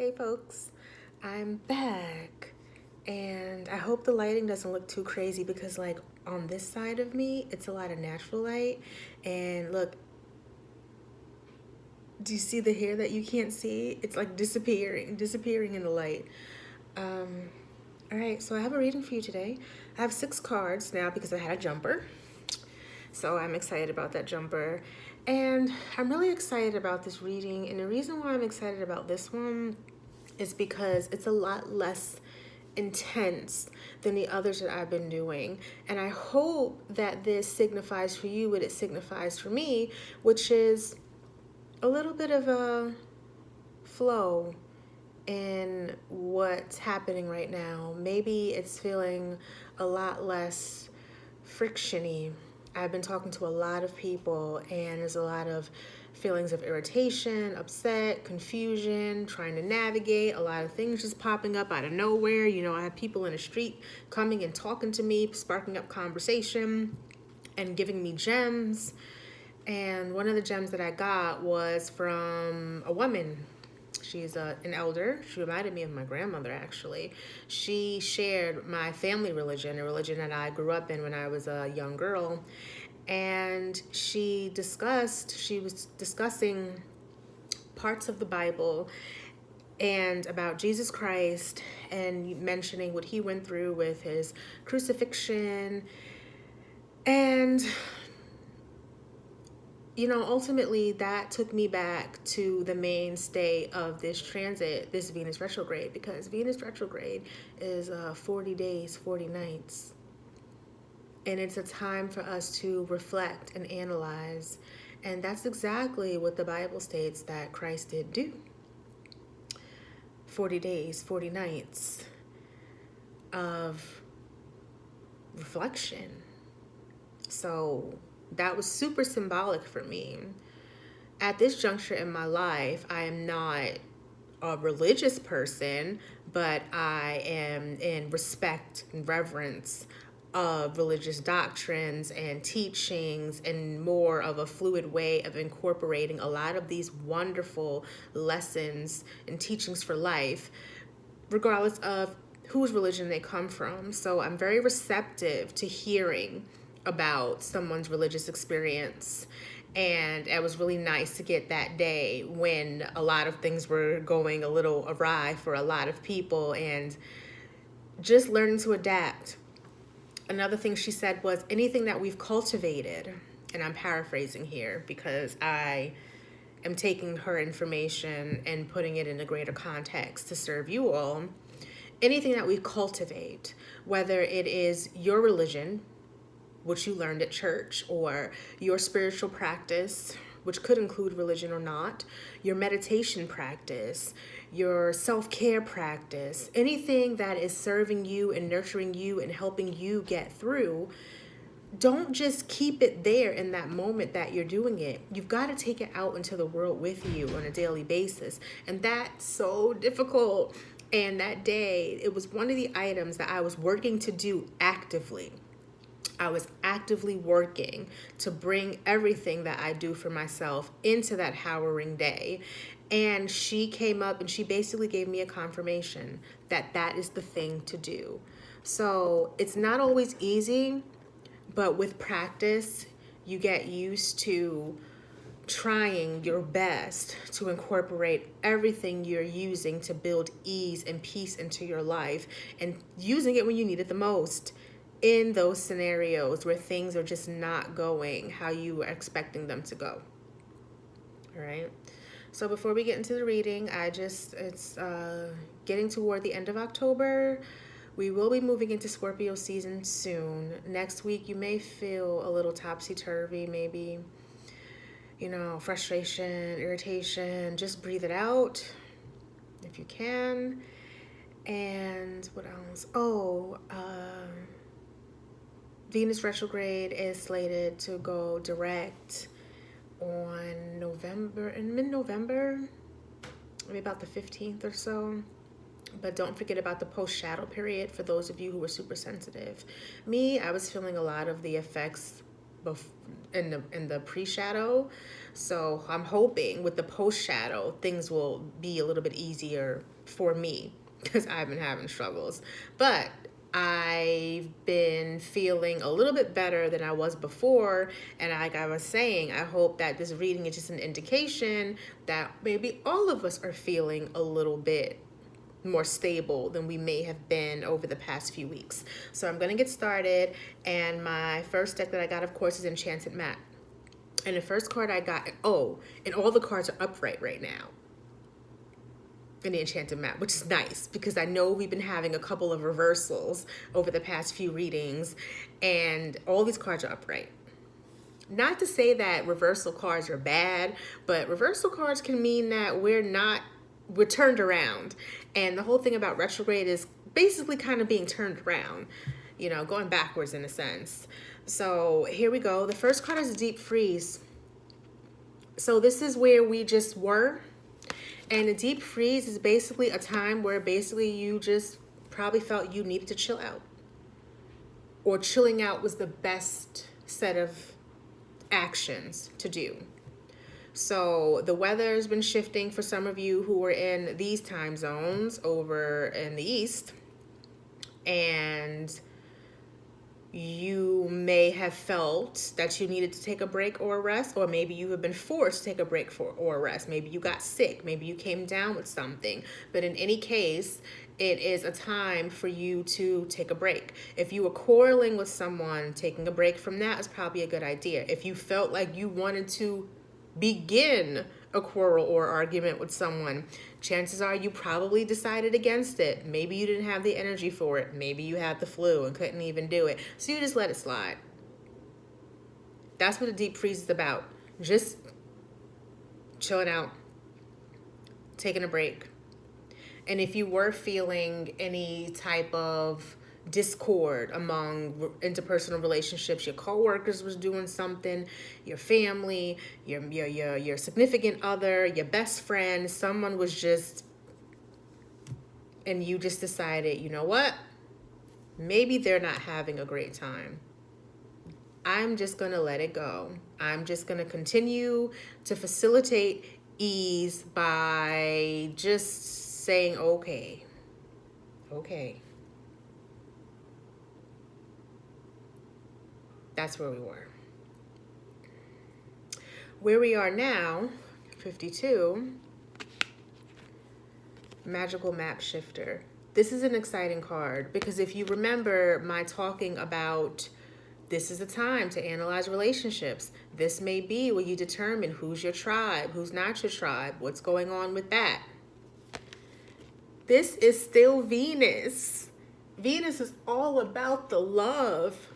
Hey folks, I'm back and I hope the lighting doesn't look too crazy because like on this side of me, it's a lot of natural light and look, do you see the hair that you can't see? It's like disappearing in the light. Um, all right, so I have a reading for you today. I have 6 cards now because I had a jumper. So I'm excited about that jumper. And I'm really excited about this reading. And the reason why I'm excited about this one is because it's a lot less intense than the others that I've been doing. And I hope that this signifies for you what it signifies for me, which is a little bit of a flow in what's happening right now. Maybe it's feeling a lot less frictiony. I've been talking to a lot of people and there's a lot of feelings of irritation, upset, confusion, trying to navigate, a lot of things just popping up out of nowhere. You know, I have people in the street coming and talking to me, sparking up conversation and giving me gems. And one of the gems that I got was from a woman. She's an elder. She reminded me of my grandmother, actually. She shared my family religion, a religion that I grew up in when I was a young girl. And she was discussing parts of the Bible and about Jesus Christ and mentioning what he went through with his crucifixion. And you know, ultimately that took me back to the mainstay of this transit, this Venus retrograde, because Venus retrograde is 40 days, 40 nights. And it's a time for us to reflect and analyze. And that's exactly what the Bible states that Christ did do. 40 days, 40 nights of reflection. So that was super symbolic for me. At this juncture in my life, I am not a religious person, but I am in respect and reverence of religious doctrines and teachings and more of a fluid way of incorporating a lot of these wonderful lessons and teachings for life, regardless of whose religion they come from. So I'm very receptive to hearing about someone's religious experience. And it was really nice to get that day when a lot of things were going a little awry for a lot of people and just learning to adapt. Another thing she said was anything that we've cultivated, and I'm paraphrasing here because I am taking her information and putting it in a greater context to serve you all. Anything that we cultivate, whether it is your religion, which you learned at church, or your spiritual practice, which could include religion or not, your meditation practice, your self-care practice, anything that is serving you and nurturing you and helping you get through, don't just keep it there in that moment that you're doing it. You've got to take it out into the world with you on a daily basis. And that's so difficult. And that day, it was one of the items that I was working to do actively. I was actively working to bring everything that I do for myself into that harrowing day. And she came up and she basically gave me a confirmation that that is the thing to do. So it's not always easy, but with practice, you get used to trying your best to incorporate everything you're using to build ease and peace into your life and using it when you need it the most in those scenarios where things are just not going how you were expecting them to go. All right. So before we get into the reading, it's getting toward the end of October. We will be moving into Scorpio season soon. Next week, you may feel a little topsy-turvy, maybe, you know, frustration, irritation. Just breathe it out if you can. And what else? Venus retrograde is slated to go direct on mid-November, maybe about the 15th or so. But don't forget about the post-shadow period for those of you who are super sensitive. Me, I was feeling a lot of the effects in the pre-shadow. So I'm hoping with the post-shadow, things will be a little bit easier for me because I've been having struggles. But I've been feeling a little bit better than I was before. And like I was saying, I hope that this reading is just an indication that maybe all of us are feeling a little bit more stable than we may have been over the past few weeks. So I'm going to get started. And my first deck that I got, of course, is Enchanted Map. And the first card I got, and all the cards are upright right now in the Enchanted Map, which is nice because I know we've been having a couple of reversals over the past few readings, and all these cards are upright. Not to say that reversal cards are bad, but reversal cards can mean that we're turned around. And the whole thing about retrograde is basically kind of being turned around, going backwards in a sense. So here we go. The first card is a deep freeze. So this is where we just were. And a deep freeze is basically a time where basically you just probably felt you needed to chill out. Or chilling out was the best set of actions to do. So the weather has been shifting for some of you who are in these time zones over in the East. And you may have felt that you needed to take a break or a rest, or maybe you have been forced to take a break or a rest. Maybe you got sick. Maybe you came down with something. But in any case, it is a time for you to take a break. If you were quarreling with someone, taking a break from that is probably a good idea. If you felt like you wanted to begin a quarrel or argument with someone, chances are you probably decided against it. Maybe you didn't have the energy for it. Maybe you had the flu and couldn't even do it. So you just let it slide. That's what a deep freeze is about. Just chilling out, taking a break. And if you were feeling any type of discord among interpersonal relationships, your coworkers was doing something, your family, your significant other, your best friend, someone was just, and you just decided, you know what? Maybe they're not having a great time. I'm just going to let it go. I'm just going to continue to facilitate ease by just saying, okay. That's where we were. Where we are now, 52, Magical Map Shifter. This is an exciting card because if you remember my talking about this is the time to analyze relationships. This may be where you determine who's your tribe, who's not your tribe, what's going on with that. This is still Venus. Venus is all about the love.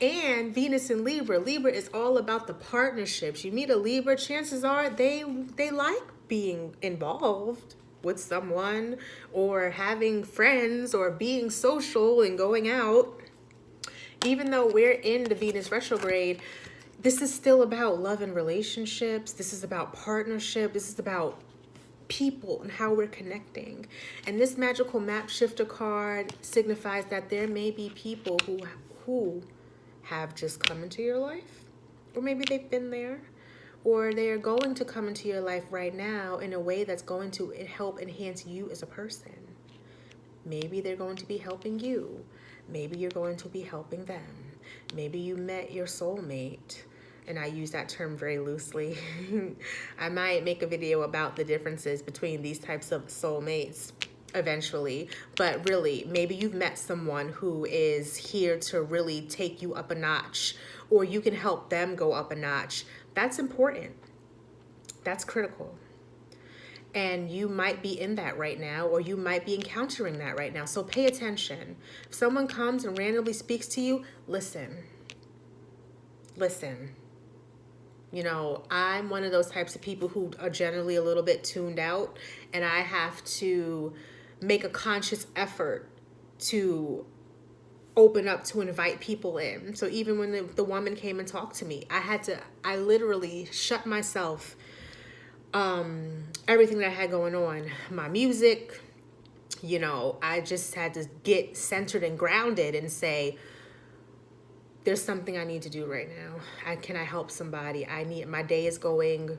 And Venus in Libra. Libra is all about the partnerships. You meet a Libra, chances are they like being involved with someone or having friends or being social and going out. Even though we're in the Venus retrograde, this is still about love and relationships. This is about partnership. This is about people and how we're connecting. And this magical map shifter card signifies that there may be people who have just come into your life, or maybe they've been there, or they're going to come into your life right now in a way that's going to help enhance you as a person. Maybe they're going to be helping you. Maybe you're going to be helping them. Maybe you met your soulmate, and I use that term very loosely. I might make a video about the differences between these types of soulmates eventually, but really, maybe you've met someone who is here to really take you up a notch, or you can help them go up a notch. That's important. That's critical. And you might be in that right now, or you might be encountering that right now. So pay attention. If someone comes and randomly speaks to you, listen. You know, I'm one of those types of people who are generally a little bit tuned out, and I have to make a conscious effort to open up to invite people in. So even when the woman came and talked to me, I literally shut myself, everything that I had going on, my music, I just had to get centered and grounded and say, there's something I need to do right now. Can I help somebody? My day is going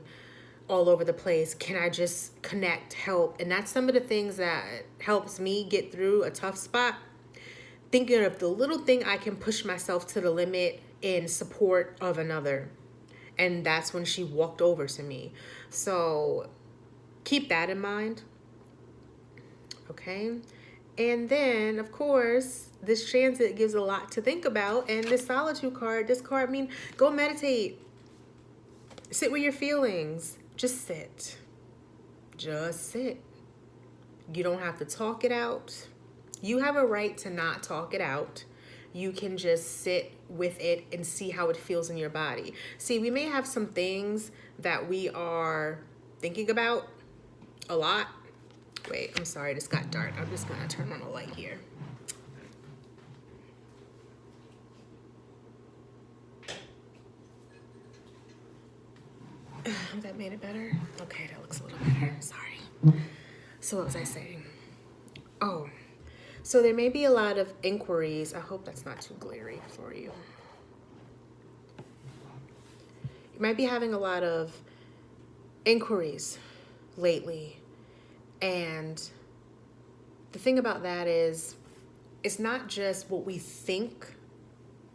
all over the place. Can I just connect, help? And that's some of the things that helps me get through a tough spot. Thinking of the little thing I can push myself to the limit in support of another. And that's when she walked over to me. So keep that in mind. Okay. And then, of course, this transit gives a lot to think about. And this solitude card, go meditate. Sit with your feelings. Just sit. Just sit. You don't have to talk it out. You have a right to not talk it out. You can just sit with it and see how it feels in your body. See, we may have some things that we are thinking about a lot. Wait, I'm sorry, this got dark. I'm just gonna turn on a light here. That made it better? Okay, that looks a little better. Sorry. So what was I saying? Oh, so there may be a lot of inquiries. I hope that's not too glary for you. You might be having a lot of inquiries lately. And the thing about that is, it's not just what we think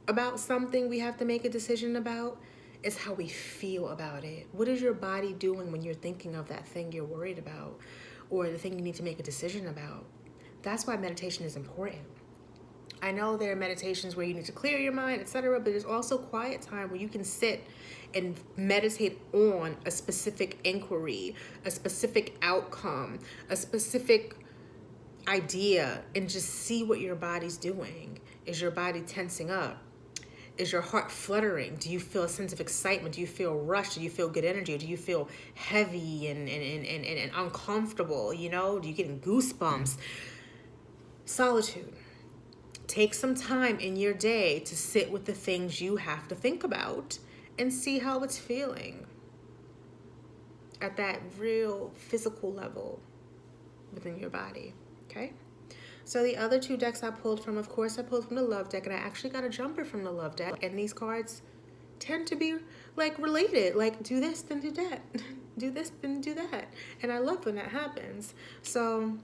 about something we have to make a decision about. It's how we feel about it. What is your body doing when you're thinking of that thing you're worried about or the thing you need to make a decision about? That's why meditation is important. I know there are meditations where you need to clear your mind, etc., but there's also quiet time where you can sit and meditate on a specific inquiry, a specific outcome, a specific idea, and just see what your body's doing. Is your body tensing up? Is your heart fluttering? Do you feel a sense of excitement? Do you feel rushed? Do you feel good energy? Do you feel heavy and uncomfortable? You know, do you get goosebumps? Solitude. Take some time in your day to sit with the things you have to think about and see how it's feeling at that real physical level within your body, okay? So the other two decks I pulled from, of course, I pulled from the love deck, and I actually got a jumper from the love deck. And these cards tend to be like related, like do this, then do that, do this, then do that. And I love when that happens. So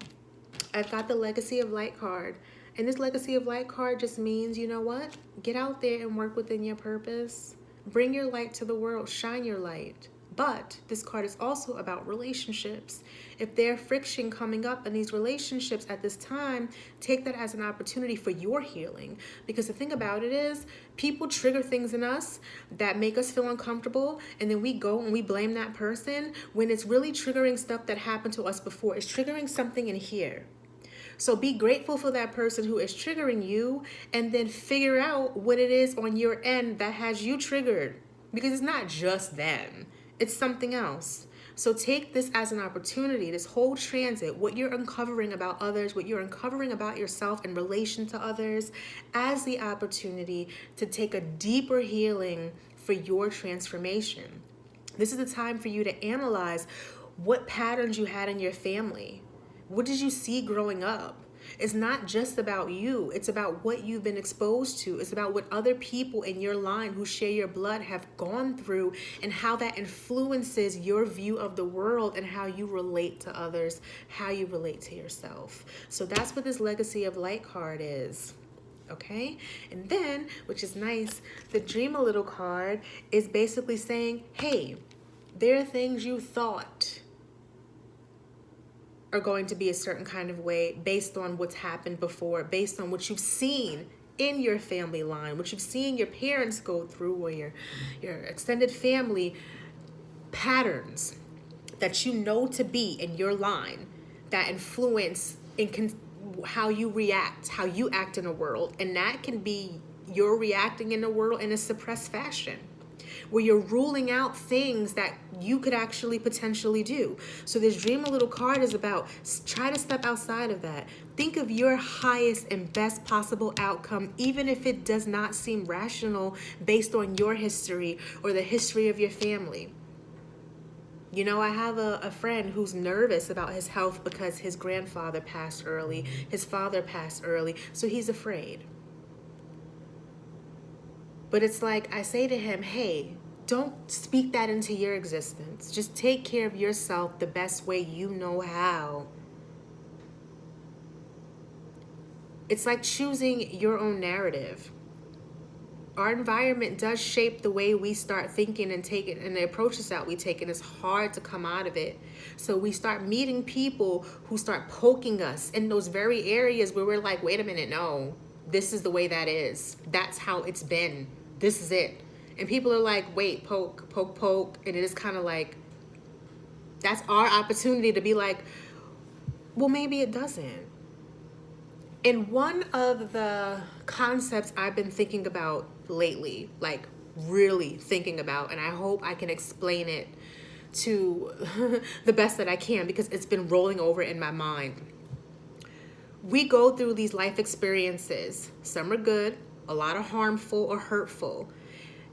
I've got the Legacy of Light card. And this Legacy of Light card just means, you know what? Get out there and work within your purpose. Bring your light to the world. Shine your light. But this card is also about relationships. If there's friction coming up in these relationships at this time, take that as an opportunity for your healing. Because the thing about it is, people trigger things in us that make us feel uncomfortable, and then we go and we blame that person when it's really triggering stuff that happened to us before. It's triggering something in here. So be grateful for that person who is triggering you, and then figure out what it is on your end that has you triggered. Because it's not just them. It's something else. So take this as an opportunity, this whole transit, what you're uncovering about others, what you're uncovering about yourself in relation to others, as the opportunity to take a deeper healing for your transformation. This is the time for you to analyze what patterns you had in your family. What did you see growing up? It's not just about you. It's about what you've been exposed to. It's about what other people in your line who share your blood have gone through, and how that influences your view of the world and how you relate to others, how you relate to yourself. So that's what this Legacy of Light card is. Okay? And then, which is nice, the Dream a Little card is basically saying, hey, there are things you thought are going to be a certain kind of way based on what's happened before, based on what you've seen in your family line, what you've seen your parents go through, or your extended family patterns that you know to be in your line that influence how you react, how you act in the world. And that can be you're reacting in the world in a suppressed fashion, where you're ruling out things that you could actually potentially do. So this Dream a Little card is about try to step outside of that. Think of your highest and best possible outcome, even if it does not seem rational based on your history or the history of your family. You know, I have a friend who's nervous about his health because his grandfather passed early, his father passed early, so he's afraid. But it's like I say to him, hey, don't speak that into your existence. Just take care of yourself the best way you know how. It's like choosing your own narrative. Our environment does shape the way we start thinking and taking, and the approaches that we take, and it's hard to come out of it. So we start meeting people who start poking us in those very areas where we're like, wait a minute, no, this is the way that is. That's how it's been. This is it. And people are like, wait, poke, poke, poke. And it is kind of like, that's our opportunity to be like, well, maybe it doesn't. And one of the concepts I've been thinking about lately, like really thinking about, and I hope I can explain it to the best that I can because it's been rolling over in my mind. We go through these life experiences. Some are good, a lot are harmful or hurtful.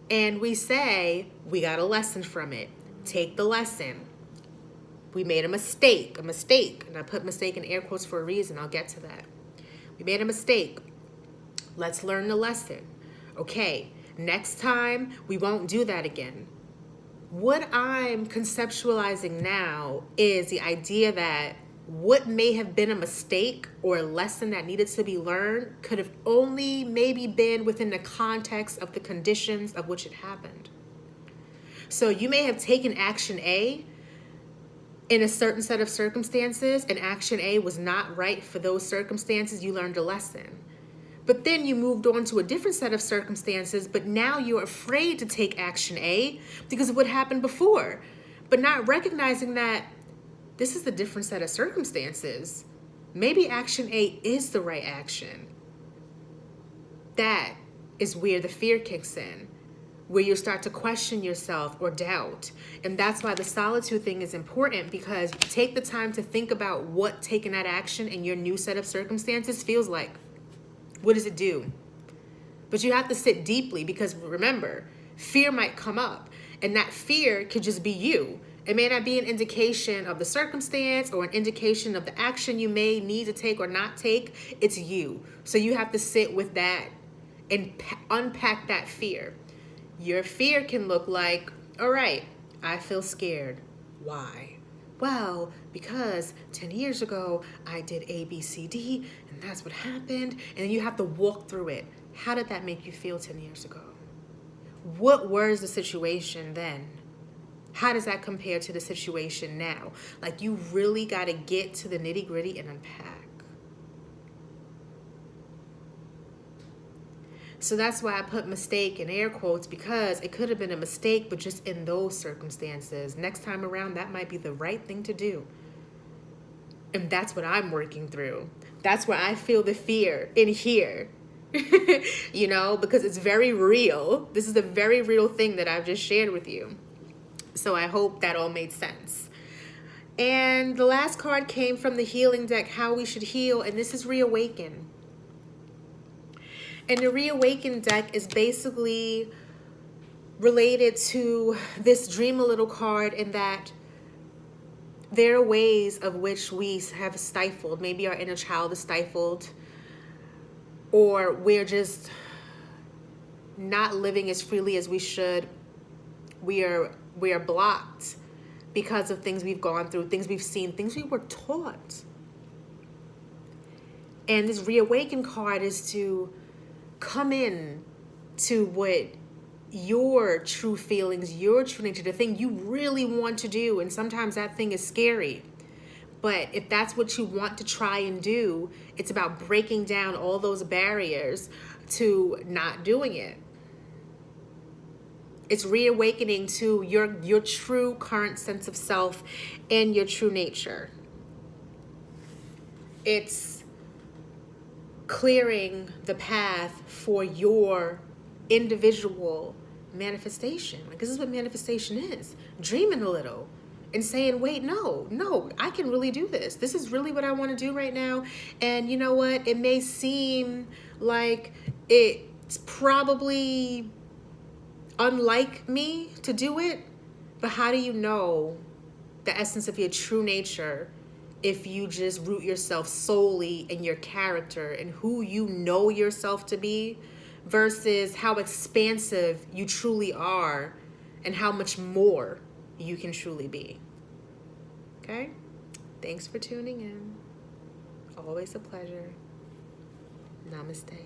And we say, we got a lesson from it. Take the lesson. We made a mistake. And I put mistake in air quotes for a reason. I'll get to that. We made a mistake. Let's learn the lesson. Okay, next time we won't do that again. What I'm conceptualizing now is the idea that what may have been a mistake or a lesson that needed to be learned could have only maybe been within the context of the conditions of which it happened. So you may have taken action A in a certain set of circumstances, and action A was not right for those circumstances. You learned a lesson. But then you moved on to a different set of circumstances, but now you're afraid to take action A because of what happened before, but not recognizing that this is a different set of circumstances. Maybe action A is the right action. That is where the fear kicks in, where you start to question yourself or doubt. And that's why the solitude thing is important, because you take the time to think about what taking that action in your new set of circumstances feels like. What does it do? But you have to sit deeply, because remember, fear might come up, and that fear could just be you. It may not be an indication of the circumstance or an indication of the action you may need to take or not take. It's you. So you have to sit with that and unpack that fear. Your fear can look like, all right, I feel scared. Why? Well, because 10 years ago, I did A, B, C, D, and that's what happened. And then you have to walk through it. How did that make you feel 10 years ago? What was the situation then? How does that compare to the situation now? Like, you really got to get to the nitty gritty and unpack. So that's why I put mistake in air quotes, because it could have been a mistake, but just in those circumstances. Next time around, that might be the right thing to do. And that's what I'm working through. That's where I feel the fear in here, you know, because it's very real. This is a very real thing that I've just shared with you. So I hope that all made sense. And the last card came from the healing deck, How We Should Heal, and this is Reawaken. And the Reawaken deck is basically related to this Dream a Little card, in that there are ways of which we have stifled. Maybe our inner child is stifled, or we're just not living as freely as we should. We are blocked because of things we've gone through, things we've seen, things we were taught. And this Reawaken card is to come in to what your true feelings, your true nature, the thing you really want to do. And sometimes that thing is scary. But if that's what you want to try and do, it's about breaking down all those barriers to not doing it. It's reawakening to your true current sense of self and your true nature. It's clearing the path for your individual manifestation. Like, this is what manifestation is. Dreaming a little and saying, wait, no, I can really do this. This is really what I want to do right now. And you know what? It may seem like it's probably unlike me to do it, but how do you know the essence of your true nature if you just root yourself solely in your character and who you know yourself to be versus how expansive you truly are and how much more you can truly be. Okay? Thanks for tuning in. Always a pleasure. Namaste.